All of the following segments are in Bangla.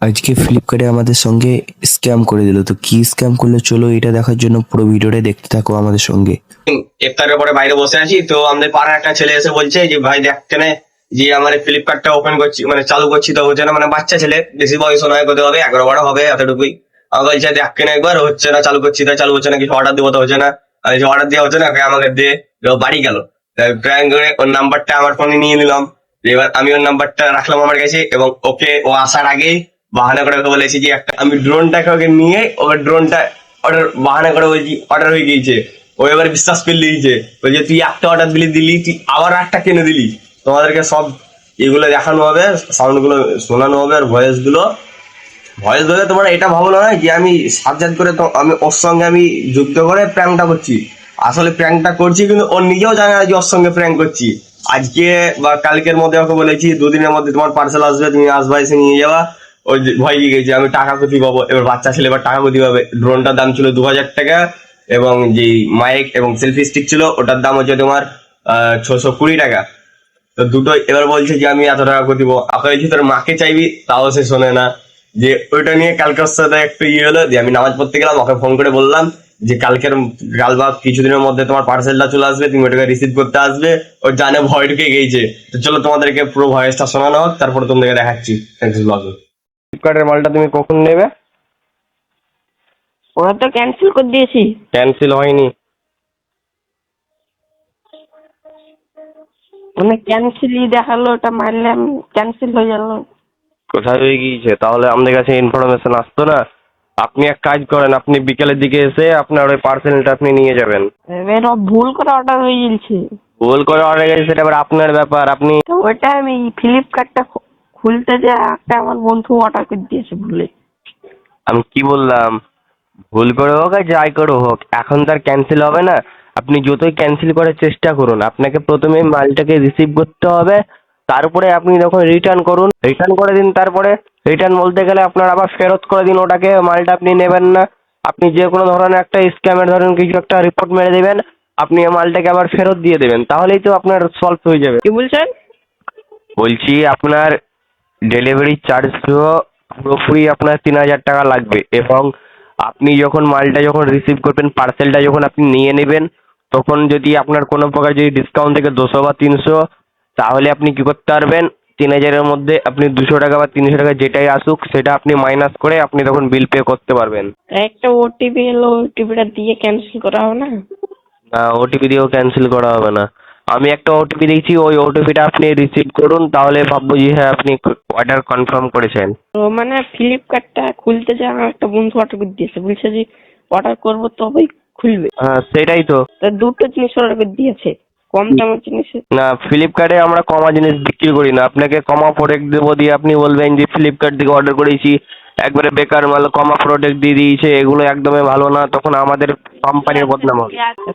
আজকে ফ্লিপকার্টে আমাদের সঙ্গে স্ক্যাম করে দিল। তো কি স্ক্যাম করলো চলো এটা দেখার জন্য পুরো ভিডিওটা দেখতে থাকো আমাদের সঙ্গে। ইফতারের পরে বাইরে বসে আছি, তো আমাদের পাড়ার একটা ছেলে এসে বলছে যে ভাই দেখ কেনে যে আমার ফ্লিপকার্টটা ওপেন করছি, মানে চালু করছি, তো হচ্ছে না, মানে বাচ্চা ছেলে, বেশি বয়স নয়, কত হবে 11-12 হবে, এতটুকুই। আমার বলছে দেখ কেনে একবার, হচ্ছে না, চালু করছি, তাই চালু হচ্ছে না, কিছু অর্ডার দিবো তো হচ্ছে না। আমি অর্ডার দেওয়া হচ্ছে না, আমাকে দিয়ে বাড়ি গেল। প্র্যাঙ্ক করে ওর নাম্বারটা আমার ফোনে নিয়ে নিলাম। এবার আমি ওর নাম্বারটা রাখলাম আমার কাছে, এবং ওকে ও আসার আগেই বাহানা করে ওকে বলেছি যে একটা, আমি ড্রোনটাকে ওকে নিয়ে ওর ড্রোনটা অর্ডার, বাহানা করে বলছি অর্ডার হয়ে গিয়েছে। ও এবার বিশ্বাস করে নিয়েছে, বলছে তুই একটা অর্ডার দিলি তুই আবার একটা কিনে দিলি। তোমাদেরকে সব এগুলো দেখানো হবে, সাউন্ড গুলো শোনানো হবে, আর ভয়েস ধরে তোমরা এটা ভাবো না যে আমি সাবজেক্ট করে, তো আমি ওর সঙ্গে আমি যুক্ত করে প্র্যাঙ্কটা করছি। আসলে প্র্যাঙ্কটা করছি, কিন্তু ও নিজেও জানে না যে ওর সঙ্গে প্র্যাঙ্ক করছি। আজকে বা কালকের মধ্যে ওকে বলেছি 2 দিনের মধ্যে তোমার পার্সেল আসবে, তুমি আসবা, এসে নিয়ে যাওয়া। ওই যে ভয় গিয়ে গেছে আমি টাকা কোথায় পাবো, এবার বাচ্চা ছেলে এবার টাকা কোথায় পাবে। ড্রোনটার দাম ছিল 2000 টাকা, এবং যে মাইক এবং সেলফি স্টিক ছিল ওটার দাম হচ্ছে তোমার 620 টাকা। তো দুটো এবার বলছে যে আমি এত টাকা করে দিব। আপনার বলছি তোর মাকে চাইবি, তাও সে শোনে না। যে ওইটা নিয়ে কালকে ওর সাথে একটু হলো, দিয়ে আমি নামাজ পড়তে গেলাম, ওকে ফোন করে বললাম যে কাল বা কিছুদিনের মধ্যে তোমার পার্সেলটা চলে আসবে, তুমি ওটাকে রিসিভ করতে আসবে। ও জানে ভয় ঢুকে গেছে। তো চলো তোমাদেরকে পুরো ভয়েসটা শোনানো হোক, তারপরে তোমাদেরকে দেখাচ্ছি। ফ্লিপকার্টের মালটা তুমি কখন নেবে? ওরা তো ক্যান্সেল করে দিয়েছি। ক্যান্সেল হয়নি। মানে ক্যান্সেলই দেখালো, ওটা মারলে আমি ক্যান্সেল হয়ে গেল। কোথায় হয়ে গিয়েছে? তাহলে আমাদের কাছে ইনফরমেশন আসতো না। আপনি এক কাজ করেন, আপনি বিকেলের দিকে এসে আপনার ওই পার্সেলটা আপনি নিয়ে যাবেন। এবার ও ভুল করে অর্ডার হয়ে গেছে। ভুল করে অর্ডার গেছে, সেটা আবার আপনার ব্যাপার। আপনি তো ওটা আমি ফ্লিপকার্টটা খুলতে যে একটা আমার বন্ধু অর্ডার করে দিয়েছে ভুলে। আমি কি বললাম, ভুল করে হোক আর যাই করে হোক, এখন তার ক্যান্সেল হবে না। আপনি যতই ক্যান্সেল করার চেষ্টা করুন, আপনাকে প্রথমে মালটাকে রিসিভ করতে হবে, তারপরে আপনি যখন রিটার্ন করুন, রিটার্ন করে দিন। তারপরে রিটার্ন বলতে গেলে আপনার আবার ফেরত করে দিন ওটাকে, মালটা আপনি নেবেন না। আপনি যে কোনো ধরনের একটা স্ক্যামের ধরুন কিছু একটা রিপোর্ট মেরে দেবেন, আপনি মালটাকে আবার ফেরত দিয়ে দেবেন, তাহলেই তো আপনার সলভ হয়ে যাবে। কি বলছেন? বলছি আপনার ডেলিভারি চার্জ সহ পুরোপুরি আপনার 3000 টাকা লাগবে, এবং আপনি যখন মালটা যখন রিসিভ করবেন, পার্সেলটা যখন আপনি নিয়ে নেবেন, তখন যদি আপনার কোনো প্রকার যদি ডিসকাউন্ট থেকে 200 বা 300, তাহলে আপনি কি করতে পারবেন, 3000-এর মধ্যে আপনি 200 টাকা বা 300 টাকা যেটাই আসুক সেটা আপনি মাইনাস করে আপনি তখন বিল পে করতে পারবেন। একটা ওটিপি এলো, ওটিপিটা দিয়ে ক্যান্সেল করা হবে না? না, ওটিপি দিয়েও ক্যান্সেল করা হবে না। আমি একটা ওটিপি দিয়েছি, ওই ওটিপিটা আপনি রিসিভ করুন, তাহলে ভাববো যে হ্যাঁ আপনি অর্ডার কনফার্ম করেছেন। তো মানে ফ্লিপকার্টটা খুলতে যে আমার একটা বন্ধু অর্ডার করে দিয়েছে, বলছে যে অর্ডার করবো তবেই খুলবে। হ্যাঁ সেটাই তো। তা দুটো জিনিস অর্ডার করে দিয়েছে, কম দামের জিনিস। না, ফ্লিপকার্টে আমরা কমা জিনিস বিক্রি করি না। আপনাকে কমা প্রোডাক্ট দেবো, দিয়ে আপনি বলবেন যে ফ্লিপকার্ট থেকে অর্ডার করেছি, একবারে বেকার মাল কমা প্রোডাক্ট দিয়ে দিয়েছে, এগুলো একদমই ভালো না, তখন আমাদের কোম্পানির বদনাম হবে।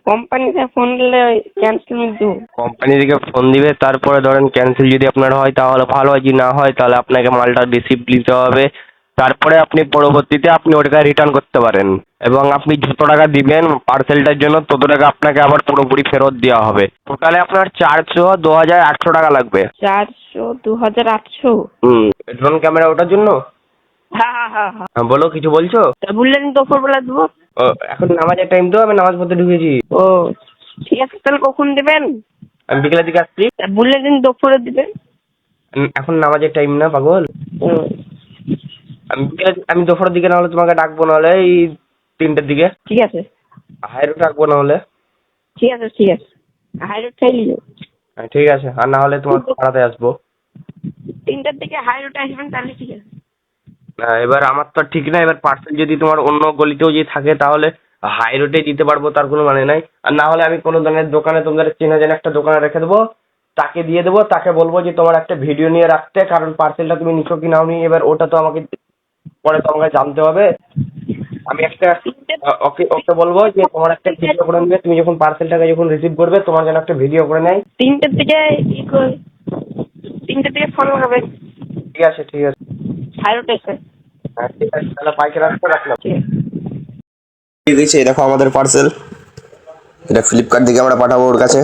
কোম্পানিতে ফোন দিলে ক্যান্সেল দেবো। কোম্পানি থেকে ফোন দিবে, তারপরে ধরেন ক্যান্সেল যদি আপনার হয় তাহলে ভালো হয়, যদি না হয় তাহলে আপনাকে মালটা রিসিপ্ট দিতে হবে, তারপরে আপনি পরবর্তীতে আপনি ওটাকে রিটার্ন করতে পারেন, এবং আপনি যত টাকা দিবেন পার্সেলটার জন্য তত টাকা আপনাকে আবার পুরোপুরি ফেরত দেওয়া হবে। টোটালে আপনার 400-2800 টাকা লাগবে। 400, 2800? ড্রোন ক্যামেরা ওটার জন্য। হ্যাঁ হ্যাঁ হ্যাঁ হ্যাঁ। হ্যাঁ বলো, কিছু বলছো? তা বললেন দুপুরবেলা দেবো। ও, এখন নামাজের টাইম তো, আমি নামাজ পড়তে ঢুকেছি। ও ঠিক আছে, তাহলে কখন দেবেন? আমি বিকেলের দিকে আসছি। তা বললেন দুপুরে দিবেন। এখন নামাজের টাইম না পাগল। ও আমি দুপুরের দিকে, না হলে তোমাকে ডাকবো, না হলে এই 3টের দিকে। ঠিক আছে হাই রোড রাখবো না হলে। ঠিক আছে ঠিক আছে, হাই রোড খাইলি যাও। হ্যাঁ ঠিক আছে, আর না হলে তোমার পাড়াতে আসবো। 3টার দিকে হাই রোডে আসবেন, তাহলে ঠিক আছে। এবার আমার তো ঠিক না, এবার পার্সেল যদি তোমার অন্য গলিতেও যদি থাকে তাহলে হাই রোডে দিতে পারবো, তার কোনো মানে নাই। আর না হলে আমি কোনো ধরনের দোকানে, তোমাদের চেনা জানা একটা দোকানে রেখে দেবো, তাকে দিয়ে দেবো, তাকে বলবো যে তোমার একটা ভিডিও নিয়ে রাখতে, কারণ পার্সেলটা তুমি নিছো কি নাও নি, এবার ওটা তো আমাকে পরে তোমাকে জানতে হবে। আমি একটা ওকে ওকে বলবো যে তোমার একটা ভিডিও করে নেবে, তুমি যখন পার্সেলটাকে যখন রিসিভ করবে তোমার যেন একটা ভিডিও করে নেয়। 3টার দিকে 3টার দিকে ফোন লাগাবেন। ঠিক আছে ঠিক আছে। হাই রোড এসে। হ্যাঁ ঠিক আছে, তাহলে পাইকে রাখলাম। ঠিক আছে। ঠিক আছে, এই দেখো আমাদের পার্সেল। এটা ফ্লিপকার্ট থেকে আমরা পাঠাবো ওর কাছে।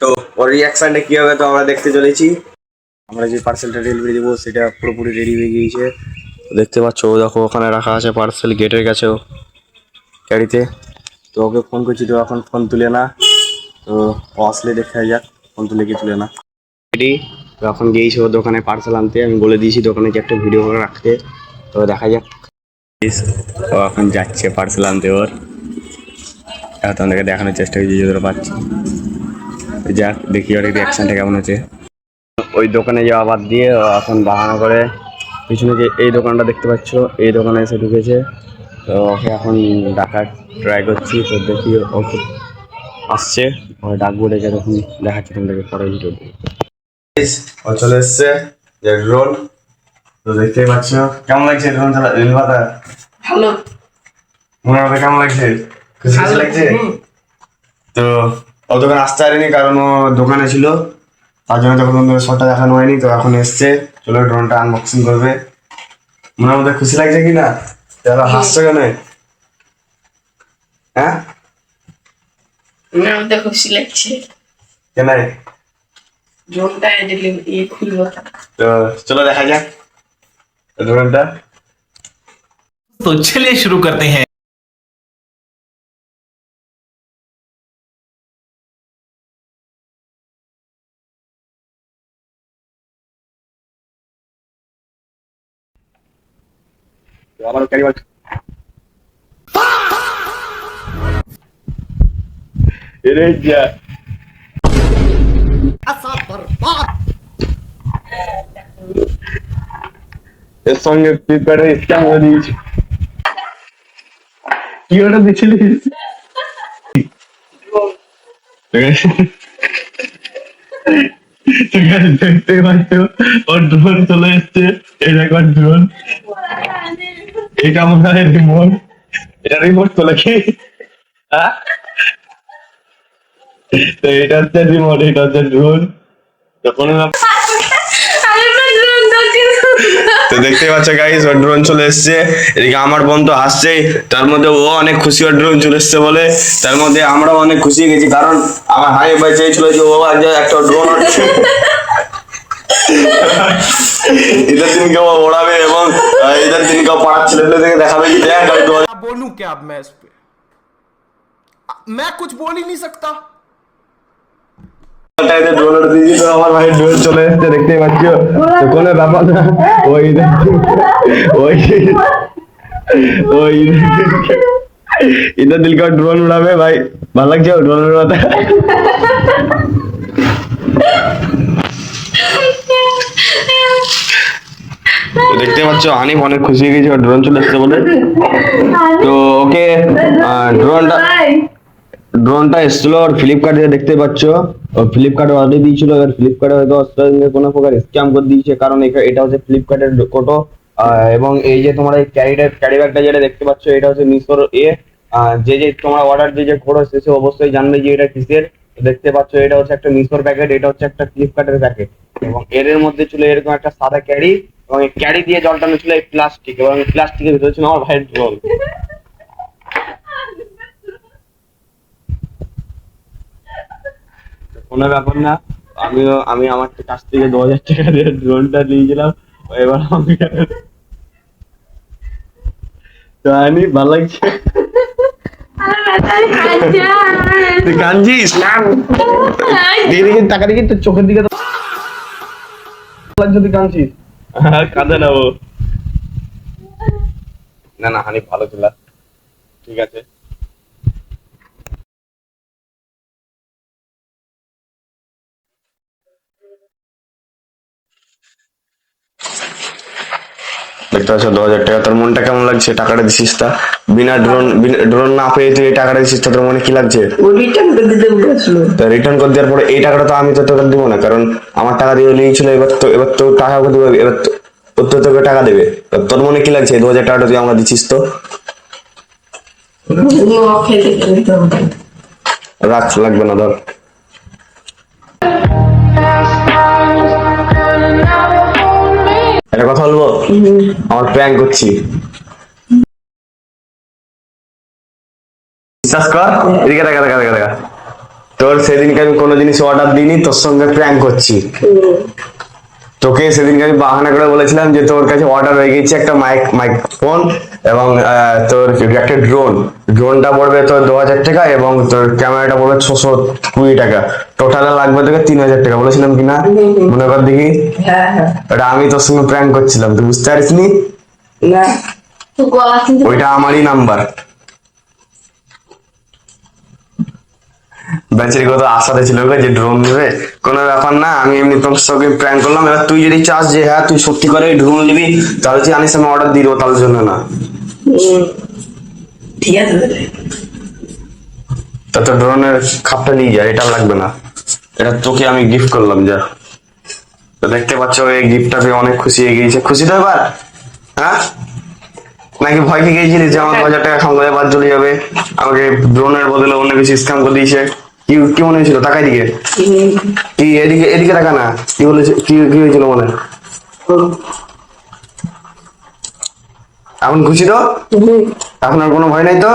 তো ওর রিয়াকশনটা কি হবে তো আমরা দেখতে চলেছি। আমরা যে পার্সেলটা ডেলিভারি দেবো সেটা পুরোপুরি রেডি হয়ে গিয়েছে। তো দেখতে পাচ্ছ ও দেখো ওখানে রাখা আছে পার্সেল গেটের কাছেও গাড়িতে। তো ওকে ফোন করছি তো এখন ফোন তুলে না, তো ও আসলে দেখা যাক ফোন তুলে কি তুলে না। রেডি তো এখন গিয়েছি ওর দোকানে পার্সেল আনতে, আমি বলে দিয়েছি দোকানে যে একটা ভিডিও করে রাখতে, তো দেখা যাক। ও এখন যাচ্ছে পার্সেল আনতে ওর, তোমাদেরকে দেখানোর চেষ্টা করছি যতটা পাচ্ছি। যাক দেখি ওর রিয়াকশনটা কেমন হচ্ছে। ওই দোকানে যাওয়া বাদ দিয়ে ও এখন বাহানা করে পিছনে যে এই দোকানটা দেখতে পাচ্ছ এই দোকানে এসে ঢুকেছে। তো ওকে এখন ডাকার ট্রাই করছি, তো দেখি ওকে আসছে ওই ডাকবো, ডেকে তখন দেখাচ্ছি তোমাদেরকে পরে ভিডিও। ও চলে এসছে যে ড্রোন, তো দেখতেই পাচ্ছ কেমন লাগছে ড্রোন চালা রেলপাতা। ভালো মনে হবে কেমন লাগছে, খুশি লাগছে। তো ও দোকান আসতে পারেনি কারণ ও দোকানে ছিল, তার জন্য তখন শটটা দেখানো হয়নি। তো এখন এসছে, চলো ড্রোনটা আনবক্সিং করবে। মনের মধ্যে খুশি লাগছে কি না? তাহলে হাসছো কেন? হ্যাঁ আমাদের খুশি লাগছে কেন? ড্রোনটা খুলবো। তো চলো দেখা যাক ড্রোনটা। तो चलिए शुरू करते हैं। তো আবার ক্যারি বল এরে যা এর সঙ্গে ফ্লিপকার্টের স্ক্যাম করে দিয়েছি। কি অর্ডার দিয়েছিলিস? দেখতে পাচ্ছ ওর ড্রোন চলে এসছে, এই দেখো ড্রোন। এটা মনে হয় রিমোট, এটা রিমোট তো নাকি? হ্যাঁ তো এটা হচ্ছে রিমোট, এটা হচ্ছে ড্রোন। তো কোনো তো দেখতে পাচ্ছ গাইস ওর ড্রোন চলে এসছে। এদিকে আমার বোন তো হাসছে, তার মধ্যে ও অনেক খুশি ওর ড্রোন চলে এসছে বলে। তার মধ্যে আমরাও অনেক খুশি হয়ে গেছি কারণ আমার হাই ভাই চেয়েছিল যে ও একটা ড্রোন উঠছে, ঈদের দিনকে ও ওড়াবে এবং ঈদের দিনকে পাড়ার ছেলেপেলেদেরকে দেখাবে কি দেখ আমি ড্রোন। बोलूं क्या अब मैं इस पे, मैं कुछ बोल ही नहीं सकता। আমার ভাই ড্রোন চলে এসছে দেখতেই পাচ্ছ। তো কোনো ব্যাপার না, ওই ওই ওই ঈদের দিনকে ড্রোন উড়াবে ভাই। ভালো লাগছে ড্রোন উড়াতে। দেখতে পাচ্ছ হানিফ অনেক খুশি হয়ে গেছে ড্রোন চলে এসছে বলে। তো ওকে ড্রোনটা এসেছিল ওর ফ্লিপকার্টে, দেখতে পাচ্ছ ও ফ্লিপকার্টে অর্ডার দিয়েছিল। এবার ফ্লিপকার্টে হয়তো ওর সঙ্গে কোনো প্রকার স্ক্যাম করে দিয়েছে, কারণ এটা হচ্ছে ফ্লিপকার্টের কোটো। এবং এই যে তোমার এই ক্যারি ব্যাগটা যেটা দেখতে পাচ্ছ এটা হচ্ছে মিশোর যে তোমার অর্ডার যে করো সে অবশ্যই জানবে যে এটা কিসের। দেখতে পাচ্ছ এটা হচ্ছে একটা মিশোর প্যাকেট, এটা হচ্ছে একটা ফ্লিপকার্টের প্যাকেট। এবং এর মধ্যে ছিল এরকম একটা সাদা ক্যারি, এবং এই ক্যারি দিয়ে জল টানো ছিল এই প্লাস্টিক, এবং এই প্লাস্টিকের ভিতরে ছিল আমার ভাইয়ের জল। কোনো ব্যাপার না, আমি আমার কাছ থেকে 2000 টাকা দিয়ে ড্রোনটা নিয়েছিলাম। এবার আমি তো আনি ভালো লাগছে। তুই কাঁদছিস? দিকে টাকা দিকে তোর চোখের দিকে লাগছে, তুই কাঁদছিস? কাঁদে না ও, না না হানি ভালো ছিল, ঠিক আছে। দেখতে পাচ্ছ 2000 টাকা, তোর মনটা কেমন লাগছে? টাকাটা দিছিস তা বিনা ড্রোন না পেয়ে তুই এই টাকাটা দিছিস, তোর মনে কি লাগছে? রিটার্ন করে দেওয়ার পরে এই টাকাটা তো আমি তো তোকে দিব না, কারণ আমার টাকা দিয়ে নিয়েছিল। এবার তো টাকা দিব, এবার তো তোকে টাকা দেবে। তোর মনে কি লাগছে 2000 টাকাটা তুই আমরা দিছিস? তো রাখ, লাগবে না ধর। একটা কথা বলবো, আমার প্র্যাঙ্ক করছি, বিশ্বাস কর। এদিকে দেখা দেখা দেখা দেখা তোর সেদিনকে আমি কোনো জিনিস অর্ডার দিইনি, তোর সঙ্গে প্র্যাঙ্ক করছি। তোকে সেদিনকে আমি বাহানা করে বলেছিলাম যে তোর কাছে অর্ডার হয়ে গেছে একটা মাইক্রোফোন এবং তোর একটা ড্রোনটা পড়বে তোর 2000 টাকা এবং তোর ক্যামেরাটা পড়বে 620 টাকা, টোটালে লাগবে তোকে 3000 টাকা, বলেছিলাম কিনা মনে কর দেখি। ওটা আমি তোর সঙ্গে প্র্যাঙ্ক করছিলাম, তুই বুঝতে পারিস নি? না তো গলা কিন্তু ওইটা আমারই নাম্বার। ব্যাচের কত আশাতে ছিল গো যে ড্রোন নেবে, কোনো ব্যাপার না, আমি এমনি তোর সঙ্গে প্র্যাঙ্ক করলাম। এবার তুই যদি চাস যে হ্যাঁ তুই সত্যি করে ড্রোন নিবি, তাহলে তুই আনিস, আমি অর্ডার দিয়ে দেবো, তার জন্য না। ঠিক আছে তাহলে। তা তো ড্রোনের খাপটা নিয়ে যা, এটা লাগবে না, এটা তোকে আমি গিফট করলাম যা। তো দেখতে পাচ্ছ এই গিফটটা পেয়ে অনেক খুশি হয়ে গিয়েছে, খুশি তো এবার? হ্যাঁ, নাকি ভয় পেয়ে গিয়েছিলিস যে আমার 2000 টাকা খামগায়ে বাদ চলে যাবে, আমাকে ড্রোনের বদলে অন্য কিছু স্ক্যাম করে দিয়েছে? কি কি মনে হয়েছিল? টাকা দিকে কি, এদিকে এদিকে টাকা না, কি বলেছে, কি কি হয়েছিল মনে? এখন খুশি তো? এখন আর কোনো ভয় নাই তো?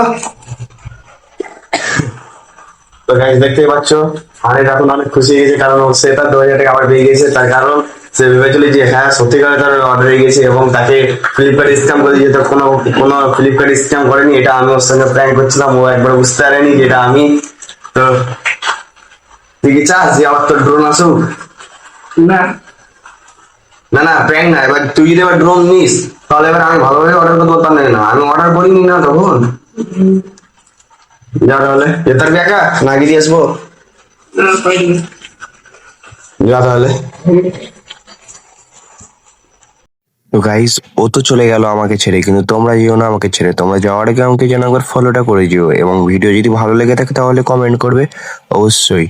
তো গাইস দেখতেই পাচ্ছ আনির এখন অনেক খুশি হয়ে গেছে, কারণ সে তার 2000 টাকা আবার পেয়ে গেছে। তার কারণ সে ভেবেছিল যে হ্যাঁ সত্যিকারে তার অর্ডার হয়ে গেছে এবং তাকে ফ্লিপকার্ট স্ক্যাম করে দিয়েছে। তো কোনো ফ্লিপকার্ট স্ক্যাম করেনি, এটা আমি ওর সঙ্গে প্র্যাঙ্ক করছিলাম, ও একবার বুঝতে পারেনি যে এটা আমি। তো তুই কি চাস যে আবার তোর ড্রোন আসুক? না না না, প্র্যাঙ্ক না। এবার তুই যদি এবার ড্রোন নিস তাহলে এবার আমি ভালোভাবে অর্ডার করতে পারতাম না, আমি অর্ডার করিনি না তখন। যা তাহলে, যেতার একা না গিয়ে আসবো? না পাইনি। যা তাহলে। তো গাইস, ও তো চলে গেল আমাকে ছেড়ে, কিন্তু তোমরা যেও না আমাকে ছেড়ে। তোমরা যাওয়ার আগে আমাকে যেন একবার ফলোটা করে যেও, এবং ভিডিও যদি ভালো লেগে থাকে তাহলে কমেন্ট করবে অবশ্যই।